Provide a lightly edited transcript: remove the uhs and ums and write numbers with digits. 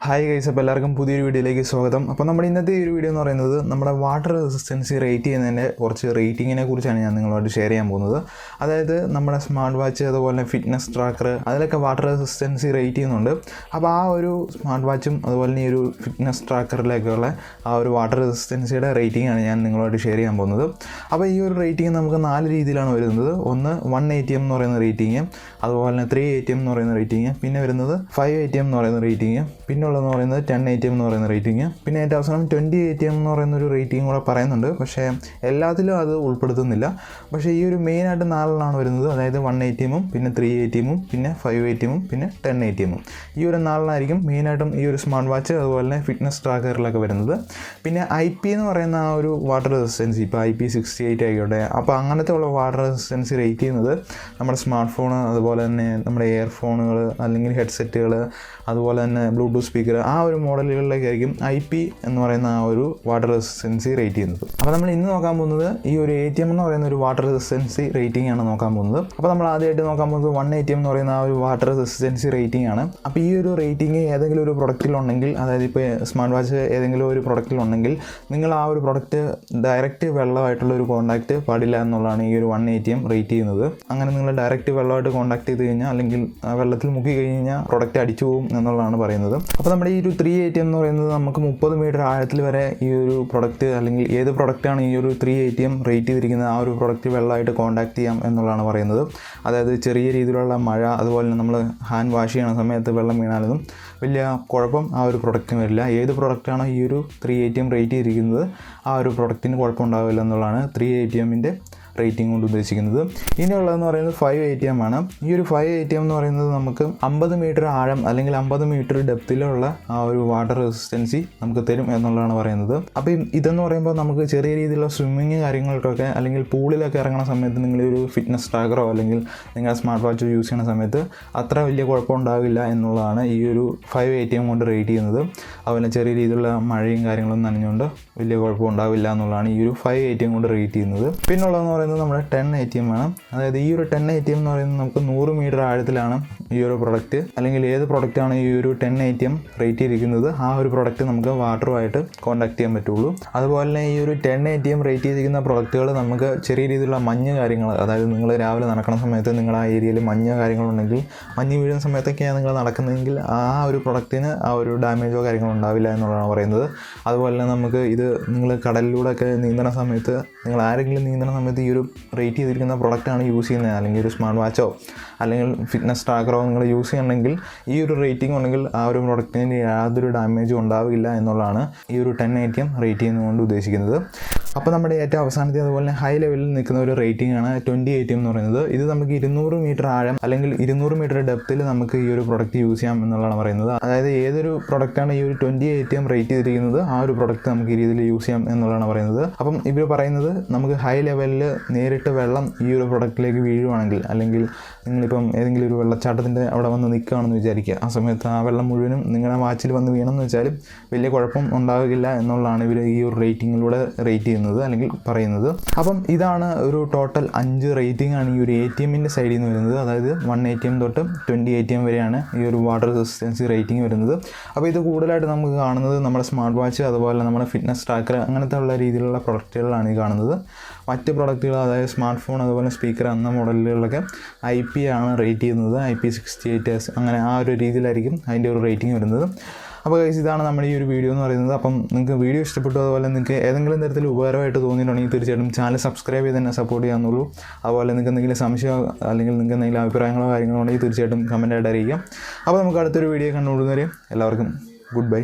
Hi guys, അപ്പോൾ എല്ലാവർക്കും പുതിയൊരു വീഡിയോയിലേക്ക് സ്വാഗതം. അപ്പോൾ നമ്മുടെ ഇന്നത്തെ ഈ ഒരു വീഡിയോ എന്ന് പറയുന്നത് നമ്മുടെ വാട്ടർ റെസിസ്റ്റൻസി റേറ്റ് ചെയ്യുന്നതിൻ്റെ കുറച്ച് റേറ്റിങ്ങിനെ കുറിച്ചാണ് ഞാൻ നിങ്ങളോട് ഷെയർ ചെയ്യാൻ പോകുന്നത്. അതായത് നമ്മുടെ സ്മാർട്ട് വാച്ച് അതുപോലെ ഫിറ്റ്നസ് ട്രാക്കർ അതിലൊക്കെ വാട്ടർ റെസിസ്റ്റൻസി റേറ്റ് ചെയ്യുന്നുണ്ട്. അപ്പോൾ ആ ഒരു സ്മാർട്ട് വാച്ചും അതുപോലെ തന്നെ ഈ ഒരു ഫിറ്റ്നസ് ട്രാക്കറിലേക്കുള്ള ആ ഒരു വാട്ടർ റെസിസ്റ്റൻസിയുടെ റേറ്റിംഗാണ് ഞാൻ നിങ്ങളോട് ഷെയർ ചെയ്യാൻ പോകുന്നത്. അപ്പോൾ ഈ ഒരു റേറ്റിംഗ് നമുക്ക് 4 രീതിയിലാണ് വരുന്നത്. ഒന്ന് 1 ATM എന്ന് പറയുന്ന റേറ്റിംഗ്, അതുപോലെ തന്നെ 3 ATM എന്ന് പറയുന്ന റേറ്റിംഗ്, പിന്നെ വരുന്നത് 5 ATM എന്ന് പറയുന്ന റേറ്റിംഗ്, പിന്നെ ഉള്ളതെന്ന് പറയുന്നത് 10 ATM എന്ന് പറയുന്ന റേറ്റിംഗ്, പിന്നെ ഏറ്റവും അവസാനം 20 ATM എന്ന് പറയുന്ന ഒരു റേറ്റിംഗ് കൂടെ പറയുന്നുണ്ട്. പക്ഷേ എല്ലാത്തിലും അത് ഉൾപ്പെടുത്തുന്നില്ല. പക്ഷേ ഈ ഒരു മെയിനായിട്ട് 4 വരുന്നത്. അതായത് 1 ATM, പിന്നെ 3 ATM, പിന്നെ 5 ATM, പിന്നെ 10 ATM. ഈ ഒരു 4 മെയിനായിട്ടും ഈ ഒരു സ്മാർട്ട് വാച്ച് അതുപോലെ തന്നെ ഫിറ്റ്നസ് ട്രാക്കറിലൊക്കെ വരുന്നത്. പിന്നെ IP എന്ന് പറയുന്ന ആ ഒരു വാട്ടർ റെസിസ്റ്റൻസി, ഇപ്പോൾ IP68 ആയിക്കോട്ടെ, അപ്പോൾ അങ്ങനത്തെ ഉള്ള വാട്ടർ റെസിസ്റ്റൻസി റേറ്റ് ചെയ്യുന്നത് നമ്മുടെ സ്മാർട്ട് ഫോൺ, അതുപോലെ തന്നെ നമ്മുടെ ഇയർഫോണുകൾ അല്ലെങ്കിൽ ഹെഡ്സെറ്റുകൾ, അതുപോലെ തന്നെ ബ്ലൂടൂത്ത് സ്പീക്കർ, ആ ഒരു മോഡലുകളിലേക്കായിരിക്കും IP എന്ന് പറയുന്ന ആ ഒരു വാട്ടർ റെസിസ്റ്റൻസി റേറ്റ് ചെയ്യുന്നത്. അപ്പോൾ നമ്മൾ ഇന്ന് നോക്കാൻ പോകുന്നത് ഈ ഒരു ATM എന്ന് പറയുന്ന ഒരു വാട്ടർ റെസിസ്റ്റൻസി റേറ്റിംഗ് ആണ് നോക്കാൻ പോകുന്നത്. അപ്പോൾ നമ്മൾ ആദ്യമായിട്ട് നോക്കാൻ പോകുന്നത് 1 ATM എന്ന് പറയുന്ന ആ ഒരു വാട്ടർ റെസിസ്റ്റൻസി റേറ്റിംഗ് ആണ്. അപ്പോൾ ഈ ഒരു റേറ്റിംഗ് ഏതെങ്കിലും ഒരു പ്രൊഡക്റ്റിലുണ്ടെങ്കിൽ, അതായത് ഇപ്പോൾ സ്മാർട്ട് വാച്ച് ഏതെങ്കിലും ഒരു പ്രൊഡക്റ്റിലുണ്ടെങ്കിൽ നിങ്ങൾ ആ ഒരു പ്രൊഡക്റ്റ് ഡയറക്റ്റ് വെള്ളമായിട്ടുള്ള ഒരു കോൺടാക്റ്റ് പാടില്ല എന്നുള്ളതാണ് ഈ ഒരു 1 ATM റേറ്റ് ചെയ്യുന്നത്. അങ്ങനെ നിങ്ങൾ ഡയറക്റ്റ് വെള്ളമായിട്ട് കോൺടാക്ട് ചെയ്ത് കഴിഞ്ഞാൽ അല്ലെങ്കിൽ വെള്ളത്തിൽ മുക്കി കഴിഞ്ഞാൽ പ്രൊഡക്റ്റ് അടിച്ചു പോകും എന്നുള്ളതാണ് പറയുന്നത്. അപ്പോൾ നമ്മുടെ ഈ ഒരു 3 ATM എന്ന് പറയുന്നത് നമുക്ക് 30 മീറ്റർ ആഴത്തിൽ വരെ ഈ ഒരു പ്രൊഡക്റ്റ് അല്ലെങ്കിൽ ഏത് പ്രൊഡക്റ്റാണ് ഈ ഒരു 3 ATM റേറ്റ് ചെയ്തിരിക്കുന്നത് ആ ഒരു പ്രൊഡക്റ്റ് വെള്ളമായിട്ട് കോൺടാക്ട് ചെയ്യാം എന്നുള്ളതാണ് പറയുന്നത്. അതായത് ചെറിയ രീതിയിലുള്ള മഴ, അതുപോലെ തന്നെ നമ്മൾ ഹാൻഡ് വാഷ് ചെയ്യുന്ന സമയത്ത് വെള്ളം വീണാലൊന്നും വലിയ കുഴപ്പം ആ ഒരു പ്രൊഡക്റ്റിന് വരില്ല. ഏത് പ്രൊഡക്റ്റാണോ ഈ ഒരു 3 ATM റേറ്റ് ചെയ്തിരിക്കുന്നത് ആ ഒരു പ്രൊഡക്റ്റിന് കുഴപ്പമുണ്ടാവില്ല എന്നുള്ളതാണ് 3 ATMൻ്റെ റേറ്റിംഗ് കൊണ്ട് ഉദ്ദേശിക്കുന്നത്. ഇനിയുള്ളതെന്ന് പറയുന്നത് 5 ATM ആണ്. ഈ ഒരു 5 ATM എന്ന് പറയുന്നത് നമുക്ക് 50 മീറ്റർ ആഴം അല്ലെങ്കിൽ 50 മീറ്റർ ഡെപ്തിലുള്ള ആ ഒരു വാട്ടർ റെസിസ്റ്റൻസി നമുക്ക് തരും എന്നുള്ളതാണ് പറയുന്നത്. അപ്പോൾ ഇതെന്ന് പറയുമ്പോൾ നമുക്ക് ചെറിയ രീതിയിലുള്ള സ്വിമ്മിങ് കാര്യങ്ങൾക്കൊക്കെ അല്ലെങ്കിൽ പൂളിലൊക്കെ ഇറങ്ങുന്ന സമയത്ത് നിങ്ങളൊരു ഫിറ്റ്നസ് ട്രാക്കറോ അല്ലെങ്കിൽ നിങ്ങളുടെ സ്മാർട്ട് വാച്ച് യൂസ് ചെയ്യുന്ന സമയത്ത് അത്ര വലിയ കുഴപ്പമുണ്ടാവില്ല എന്നുള്ളതാണ് ഈ ഒരു 5 ATM കൊണ്ട് റേറ്റ് ചെയ്യുന്നത്. അതുപോലെ ചെറിയ രീതിയിലുള്ള മഴയും കാര്യങ്ങളും നനഞ്ഞുകൊണ്ട് വലിയ കുഴപ്പമുണ്ടാവില്ല എന്നുള്ളതാണ് ഈ ഒരു 5 ATM കൊണ്ട് റേറ്റ് ചെയ്യുന്നത്. പിന്നുള്ളതെന്ന് പറയുന്നത് നമ്മുടെ 10 ATM ആണ്. അതായത് ഈ ഒരു 10 ATM എന്ന് പറയുന്നത് നമുക്ക് 100 മീറ്റർ ആഴത്തിലാണ് ഈ ഒരു പ്രൊഡക്റ്റ് അല്ലെങ്കിൽ ഏത് പ്രൊഡക്റ്റാണ് ഈ ഒരു 10 ATM റേറ്റ് ചെയ്തിരിക്കുന്നത് ആ ഒരു പ്രൊഡക്റ്റ് നമുക്ക് വാട്ടറുമായിട്ട് കോൺടാക്ട് ചെയ്യാൻ പറ്റുള്ളൂ. അതുപോലെ തന്നെ ഈ ഒരു 10 ATM റേറ്റ് ചെയ്തിരിക്കുന്ന പ്രൊഡക്റ്റുകൾ നമുക്ക് ചെറിയ രീതിയിലുള്ള മഞ്ഞ് കാര്യങ്ങൾ, അതായത് നിങ്ങൾ രാവിലെ നടക്കുന്ന സമയത്ത് നിങ്ങൾ ആ ഏരിയയിൽ മഞ്ഞ് കാര്യങ്ങളുണ്ടെങ്കിൽ, മഞ്ഞ് വീഴുന്ന സമയത്തൊക്കെയാണ് നിങ്ങൾ നടക്കുന്നതെങ്കിൽ ആ ഒരു പ്രൊഡക്റ്റിന് ആ ഒരു ഡാമേജോ കാര്യങ്ങളോ ഉണ്ടാവില്ല എന്നുള്ളതാണ് പറയുന്നത്. അതുപോലെ തന്നെ നമുക്ക് ഇത് നിങ്ങൾ കടലിലൂടെയൊക്കെ നീന്തുന്ന സമയത്ത്, നിങ്ങൾ ആരെങ്കിലും നീന്തുന്ന സമയത്ത് ഈ ഒരു റേറ്റ് ചെയ്തിരിക്കുന്ന പ്രൊഡക്റ്റാണ് യൂസ് ചെയ്യുന്നത്, അല്ലെങ്കിൽ ഒരു സ്മാർട്ട് വാച്ചോ അല്ലെങ്കിൽ ഫിറ്റ്നസ് ട്രാക്കറോ നിങ്ങൾ യൂസ് ചെയ്യണമെങ്കിൽ ഈ ഒരു റേറ്റിംഗ് ഉണ്ടെങ്കിൽ ആ ഒരു പ്രൊഡക്റ്റിന് യാതൊരു ഡാമേജും ഉണ്ടാവില്ല എന്നുള്ളതാണ് ഈ ഒരു 10 ATM റേറ്റ് ചെയ്യുന്നതുകൊണ്ട് ഉദ്ദേശിക്കുന്നത്. അപ്പോൾ നമ്മുടെ ഏറ്റവും അവസാനത്തെ അതുപോലെ ഹൈ ലെവലിൽ നിൽക്കുന്ന ഒരു റേറ്റിംഗ് ആണ് 20 ATM എന്ന് പറയുന്നത്. ഇത് നമുക്ക് 200 മീറ്റർ ആഴം അല്ലെങ്കിൽ 200 മീറ്റർ ഡെപ്തിൽ നമുക്ക് ഈ ഒരു പ്രൊഡക്റ്റ് യൂസ് ചെയ്യാം എന്നുള്ളതാണ് പറയുന്നത്. അതായത് ഏതൊരു പ്രൊഡക്റ്റാണ് ഈ ഒരു 20 ATM റേറ്റ് ചെയ്തിരിക്കുന്നത് ആ ഒരു പ്രൊഡക്റ്റ് നമുക്ക് ഈ രീതിയിൽ യൂസ് ചെയ്യാം എന്നുള്ളതാണ് പറയുന്നത്. അപ്പം ഇവർ പറയുന്നത് നമുക്ക് ഹൈ ലെവലിൽ നേരിട്ട് വെള്ളം ഈ ഒരു പ്രൊഡക്റ്റിലേക്ക് വീഴുവാണെങ്കിൽ, അല്ലെങ്കിൽ നിങ്ങളിപ്പം ഏതെങ്കിലും ഒരു വെള്ളച്ചാട്ടത്തിൻ്റെ അവിടെ വന്ന് നിൽക്കുകയാണെന്ന് വിചാരിക്കുക, ആ സമയത്ത് ആ വെള്ളം മുഴുവനും നിങ്ങളുടെ വാച്ചിൽ വന്ന് വീണമെന്ന് വെച്ചാലും വലിയ കുഴപ്പം ഉണ്ടാകില്ല എന്നുള്ളതാണ് ഇവർ ഈ ഒരു റേറ്റിങ്ങിലൂടെ റേറ്റ് ചെയ്യുന്നത് അല്ലെങ്കിൽ പറയുന്നത്. അപ്പം ഇതാണ് ഒരു ടോട്ടൽ 5 റേറ്റിംഗ് ആണ് ഈ ഒരു ATMൻ്റെ സൈഡിൽ നിന്ന് വരുന്നത്. അതായത് 1 ATM തൊട്ട് 20 ATM വരെയാണ് ഈ ഒരു വാട്ടർ റെസിസ്റ്റൻസി റേറ്റിംഗ് വരുന്നത്. അപ്പോൾ ഇത് കൂടുതലായിട്ട് നമുക്ക് കാണുന്നത് നമ്മുടെ സ്മാർട്ട് വാച്ച് അതുപോലെ നമ്മുടെ ഫിറ്റ്നസ് ട്രാക്കർ അങ്ങനത്തെ ഉള്ള രീതിയിലുള്ള പ്രൊഡക്റ്റുകളാണ് ഈ കാണുന്നത്. മറ്റ് പ്രൊഡക്റ്റുകൾ, അതായത് സ്മാർട്ട് ഫോൺ അതുപോലെ സ്പീക്കർ എന്ന മോഡലുകളിലൊക്കെ IP ആണ് റേറ്റ് ചെയ്യുന്നത്. IP68 അങ്ങനെ ആ ഒരു രീതിയിലായിരിക്കും അതിൻ്റെ ഒരു റേറ്റിംഗ് വരുന്നത്. അപ്പോൾ ഗൈസ്, ഇതാണ് നമ്മുടെ ഈ ഒരു വീഡിയോ എന്ന് പറയുന്നത്. അപ്പം നിങ്ങൾക്ക് വീഡിയോ ഇഷ്ടപ്പെട്ടു, അതുപോലെ നിങ്ങൾക്ക് ഏതെങ്കിലും തരത്തിൽ ഉപകാരമായിട്ട് തോന്നിയിട്ടുണ്ടെങ്കിൽ തീർച്ചയായിട്ടും ചാനൽ സബ്സ്ക്രൈബ് ചെയ്ത് തന്നെ സപ്പോർട്ട് ചെയ്യാമെന്നുള്ളൂ. അതുപോലെ നിങ്ങൾക്ക് എന്തെങ്കിലും സംശയമോ അല്ലെങ്കിൽ നിങ്ങൾക്ക് എന്തെങ്കിലും അഭിപ്രായങ്ങളോ കാര്യങ്ങളോ ഉണ്ടെങ്കിൽ തീർച്ചയായിട്ടും കമൻറ്റായിട്ട് അറിയിക്കാം. അപ്പോൾ നമുക്ക് അടുത്തൊരു വീഡിയോ കണ്ടുകൊള്ളുന്നവരെ എല്ലാവർക്കും ഗുഡ് ബൈ.